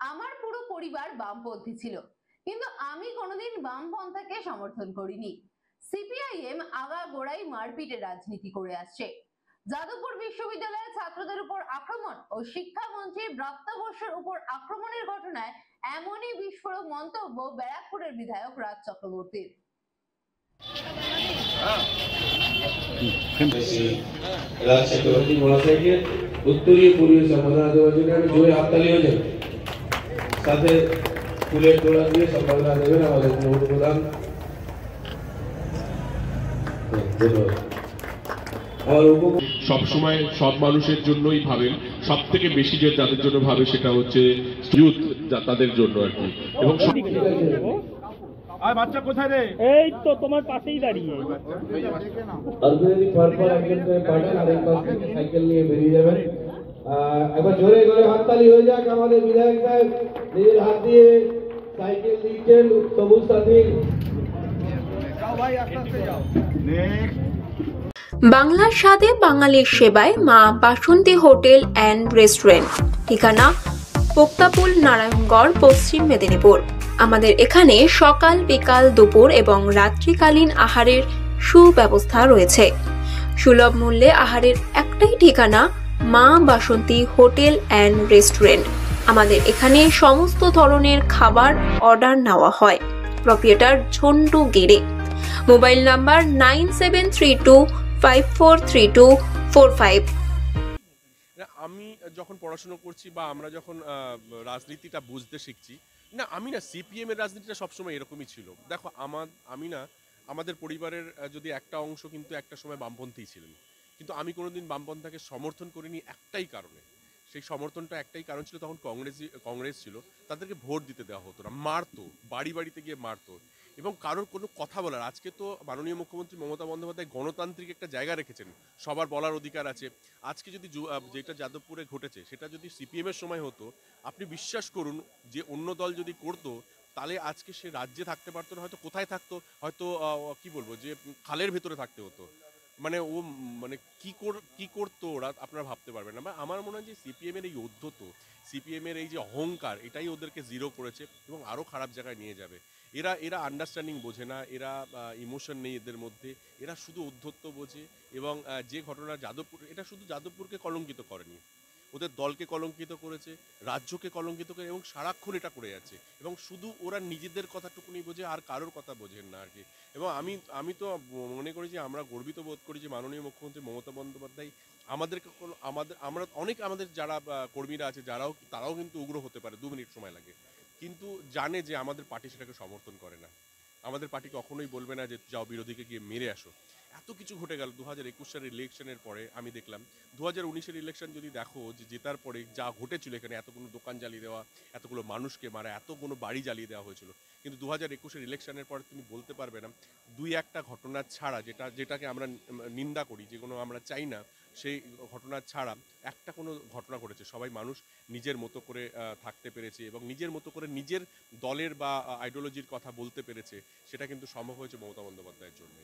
আমার পুরো পরিবার বামপন্থী ছিল, কিন্তু আমি কোনোদিন বামপন্থাকে সমর্থন করিনি। সিপিআইএম আগাগোড়াই মারপিটের রাজনীতি করে আসছে। যাদবপুর বিশ্ববিদ্যালয়ের ছাত্রদের উপর আক্রমণ ও শিক্ষামন্ত্রীর প্রাপ্তবয়স্কের উপর আক্রমণের ঘটনায় এমনই বিস্ফোরক মন্তব্য ব্যারাকপুরের বিধায়ক রাজ চক্রবর্তীর। রাজ চক্রবর্তী মহাশয়কে উত্তরীয় পরিবেশ সম্পাদনা দেওয়ার জন্য আমি জোরে হাততালি হয়ে যাই। সাথে ফুলের তোড়া দিয়ে সম্পাদনা দেবেন আমাদের প্রধান। সবসময় সব মানুষের জন্যই ভাবেন, সব থেকে বেশি যে যাদের জন্য ভাবে সেটা হচ্ছে ইউথ, তাদের জন্য আর কি। এবং বাচ্চা কোথায় রে? এই তো তোমার পাশেই দাঁড়িয়ে। সাইকেল নিয়ে বেরিয়ে যাবেন। একবার জোরে জোরে হাততালি হয়ে যাক। আমাদের বিধায়ক সাহেব নিজের হাত দিয়ে সাইকেল দিচ্ছেন সবুজ সাথী। বাংলার স্বাদে বাঙালির সেবায় মা বাসন্তী হোটেল অ্যান্ড রেস্টুরেন্ট, ঠিকানা পোক্তাপুল, নারায়ণগড়, পশ্চিম মেদিনীপুর। আমাদের এখানে সকাল, বিকাল, দুপুর এবং রাত্রিকালীন আহারের সুব্যবস্থা রয়েছে। সুলভ মূল্যে আহারের একটাই ঠিকানা মা বাসন্তী হোটেল অ্যান্ড রেস্টুরেন্ট। আমাদের এখানে সমস্ত ধরনের খাবার অর্ডার নেওয়া হয়। প্রপ্রিয়েটর ঝন্টু গেড়ে। Mobile number 9732543245। আমি যখন পড়াশোনা করছি বা আমরা যখন রাজনীতিটা বুঝতে শিখছি, না আমি না সিপিএম এর রাজনীতিটা সবসময় এরকমই ছিল। দেখো আমাদের পরিবারের যদি একটা অংশ কিন্তু একটা সময় বামপন্থী ছিলেন, কিন্তু আমি কোনোদিন বামপন্থাকে সমর্থন করিনি একটাই কারণে। সেই সমর্থনটা একটাই কারণ ছিল, তখন কংগ্রেস ছিল, তাদেরকে ভোট দিতে দেওয়া হতো না, মারতো, বাড়ি বাড়িতে গিয়ে মারতো এবং কারোর কোনো কথা বলার। আজকে তো মাননীয় মুখ্যমন্ত্রী মমতা বন্দ্যোপাধ্যায় গণতান্ত্রিক একটা জায়গা রেখেছেন, সবার বলার অধিকার আছে। আজকে যদি যেটা যাদবপুরে ঘটেছে সেটা যদি সিপিএমের সময় হতো, আপনি বিশ্বাস করুন যে অন্য দল যদি করতো তাহলে আজকে সে রাজ্যে থাকতে পারতো না, হয়তো কোথায় থাকতো, হয়তো কি বলবো যে খালের ভেতরে থাকতে হতো। মানে ও মানে কি করতো ওরা আপনারা ভাবতে পারবেন না। আমার মনে হয় যে সিপিএমের এই ঔদ্ধত্য, সিপিএমের এই যে অহংকার, এটাই ওদেরকে জিরো করেছে এবং আরও খারাপ জায়গায় নিয়ে যাবে। এরা আন্ডারস্ট্যান্ডিং বোঝে না, এরা ইমোশন নেই এদের মধ্যে, এরা শুধু ঔদ্ধত্য বোঝে। এবং যে ঘটনা যাদবপুর, এটা শুধু যাদবপুরকে কলঙ্কিত করেনি, ওদের দলকে কলঙ্কিত করেছে, রাজ্যকে কলঙ্কিত করে এবং সারাক্ষণ এটা করে যাচ্ছে এবং শুধু ওরা নিজেদের কথাটুকুনি বোঝে আর কারোর কথা বোঝেন না আর কি। এবং আমি তো মনে করি যে আমরা গর্বিত বোধ করি যে মাননীয় মুখ্যমন্ত্রী মমতা বন্দ্যোপাধ্যায় আমরা আমাদের যারা কর্মীরা আছে তারাও কিন্তু উগ্র হতে পারে, 2 মিনিট সময় লাগে, কিন্তু জানে যে আমাদের পার্টি সেটাকে সমর্থন করে না। আমাদের পার্টি কখনোই বলবে না যে যাও বিরোধীকে গিয়ে মেরে আসো। এত কিছু ঘটে গেল 2021 সালের ইলেকশনের পরে। আমি দেখলাম 2019-এর ইলেকশন যদি দেখো, যে জেতার পরে যা ঘটেছিল, এখানে এতগুলো দোকান জ্বালিয়ে দেওয়া, এতগুলো মানুষকে মারা, এতগুলো বাড়ি জ্বালিয়ে দেওয়া হয়েছিল, কিন্তু 2021-এর ইলেকশনের পরে তুমি বলতে পারবে না 2-1টা ঘটনা ছাড়া, যেটাকে আমরা নিন্দা করি, যেগুলো আমরা চাই না, সেই ঘটনা ছাড়া একটা কোনো ঘটনা ঘটেছে। সবাই মানুষ নিজের মতো করে থাকতে পেরেছে এবং নিজের মতো করে নিজের দলের বা আইডিওলজির কথা বলতে পেরেছে। সেটা কিন্তু সম্ভব হয়েছে মমতা বন্দ্যোপাধ্যায়ের জন্য।